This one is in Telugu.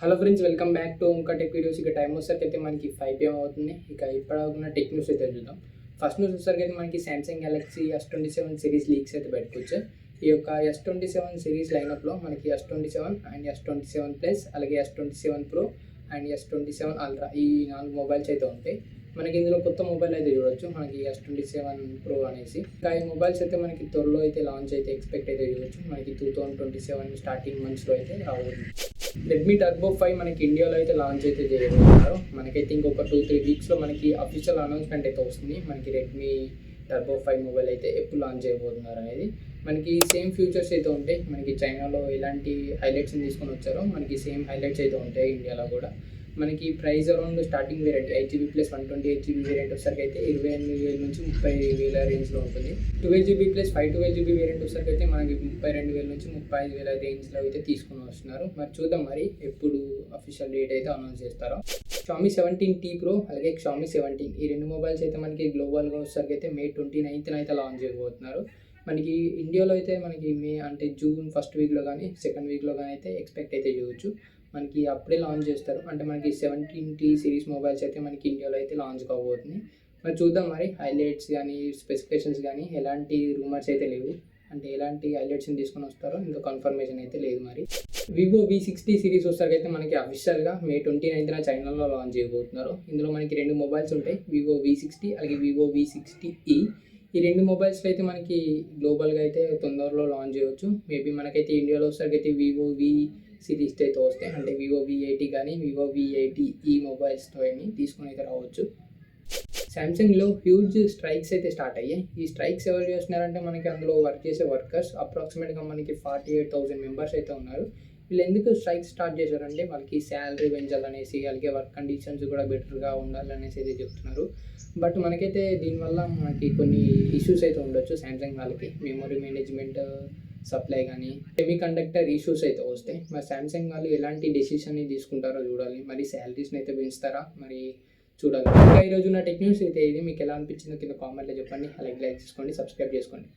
Hello friends, welcome back to ఇంకా టెక్ వీడియోస్. ఇక టైం వచ్చేసరికి అయితే మనకి 5 PM అవుతుంది. ఇక ఇప్పటివరకు టెక్ న్యూస్ అయితే చూద్దాం. ఫస్ట్ న్యూస్ వచ్చేసరికి అయితే మనకి Samsung Galaxy S27 series leaks అయితే బయటకు వచ్చాయి. ఈ యొక్క S27 సిరీస్ లైనప్లో మనకి S27 అండ్ S27 ప్లస్, అలాగే S27 Pro and S27 Ultra ఈ 4 మొబైల్స్ అయితే ఉంటాయి. మనకి ఇందులో కొత్త మొబైల్ అయితే చూడొచ్చు, మనకి S27 Pro అనేసి. ఇంకా ఈ మొబైల్స్ అయితే మనకి త్వరలో అయితే లాంచ్ అయితే ఎక్స్పెక్ట్ అయితే చూడొచ్చు. మనకి 2027 స్టార్టింగ్ మంత్స్లో అయితే రాబోతుంది. రెడ్మీ టర్బో 5 మనకి ఇండియాలో అయితే లాంచ్ అయితే చేయబోతున్నారు. మనకైతే ఇంకొక 2-3 వీక్స్లో మనకి అఫీషియల్ అనౌన్స్మెంట్ అయితే వస్తుంది. మనకి రెడ్మీ టర్బో 5 మొబైల్ అయితే ఎప్పుడు లాంచ్ చేయబోతున్నారు అనేది. మనకి సేమ్ ఫ్యూచర్స్ అయితే ఉంటాయి. మనకి చైనాలో ఎలాంటి హైలైట్స్ని తీసుకొని వచ్చారో మనకి సేమ్ హైలైట్స్ అయితే ఉంటాయి ఇండియాలో కూడా. మనకి price around starting variant 8GB plus 128GB variant వచ్చేసరికి అయితే 28,000 నుంచి 30,000 రేంజ్లో ఉంటుంది. 12GB ప్లస్ 512GB వేరియంట్ వచ్చేసరికి అయితే మనకి 32,000 నుంచి 35,000 రేంజ్లో అయితే తీసుకొని వస్తున్నారు. మరి చూద్దాం మరి ఎప్పుడు అఫీషియల్ డేట్ అయితే అనౌన్స్ చేస్తారో. Xiaomi 17T Pro అలాగే Xiaomi 17 ఈ రెండు మొబైల్స్ అయితే మనకి గ్లోబల్గా వచ్చేసరికి అయితే May 29th అయితే లాంచ్ చేయబోతున్నారు. మనకి ఇండియాలో అయితే మనకి మే అంటే జూన్ ఫస్ట్ వీక్లో కానీ సెకండ్ వీక్లో కానీ అయితే ఎక్స్పెక్ట్ అయితే చేయవచ్చు. మనకి అప్పుడే లాంచ్ చేస్తారు. అంటే మనకి 17T సిరీస్ మొబైల్స్ అయితే మనకి ఇండియాలో అయితే లాంచ్ కాబోతుంది. మరి చూద్దాం మరి హైలైట్స్ కానీ స్పెసిఫికేషన్స్ కానీ ఎలాంటి రూమర్స్ అయితే లేవు. అంటే ఎలాంటి హైలైట్స్ని తీసుకొని వస్తారో ఇంకా కన్ఫర్మేషన్ అయితే లేదు. మరి వివో V60 సిరీస్ వచ్చేసరికి అయితే మనకి అఫీషియల్గా May 29th చైనాలో లాంచ్ చేయబోతున్నారు. ఇందులో మనకి రెండు మొబైల్స్ ఉంటాయి, వివో V60 అలాగే వివో V60e. ఈ రెండు మొబైల్స్లో అయితే మనకి గ్లోబల్గా అయితే తొందరలో లాంచ్ చేయవచ్చు. మేబీ మనకైతే ఇండియాలో వచ్చేసరికి అయితే వివో V సిరీస్ అయితే వస్తాయి. అంటే వివో V80 కానీ వివో V80e మొబైల్స్తో తీసుకొని అయితే రావచ్చు. సామ్సంగ్లో హ్యూజ్ స్ట్రైక్స్ అయితే స్టార్ట్ అయ్యాయి. ఈ స్ట్రైక్స్ ఎవరు చేస్తున్నారంటే మనకి అందులో వర్క్ చేసే వర్కర్స్ అప్రాక్సిమేట్గా మనకి 48,000 మెంబర్స్ అయితే ఉన్నారు. వీళ్ళు ఎందుకు స్ట్రైక్ స్టార్ట్ చేశారంటే వాళ్ళకి శాలరీ పెంచాలనేసి, అలాగే వర్క్ కండిషన్స్ కూడా బెటర్గా ఉండాలనేసి అయితే చెప్తున్నారు. బట్ మనకైతే దీనివల్ల మనకి కొన్ని ఇష్యూస్ అయితే ఉండొచ్చు. సామ్సంగ్ వాళ్ళకి మెమొరీ మేనేజ్మెంట్, సప్లై కానీ సెమీ కండక్టర్ ఇష్యూస్ అయితే వస్తాయి. మరి సామ్సంగ్ వాళ్ళు ఎలాంటి డెసిషన్ని తీసుకుంటారో చూడాలి. మరి శాలరీస్ని అయితే పెంచుతారా మరి చూడాలి. ఇంకా ఈరోజు నా టెక్ న్యూస్ అయితే ఇది. మీకు ఎలా అనిపించిందో కింద కామెంట్లో చెప్పండి. అలాగే లైక్ చేసుకోండి, సబ్స్క్రైబ్ చేసుకోండి.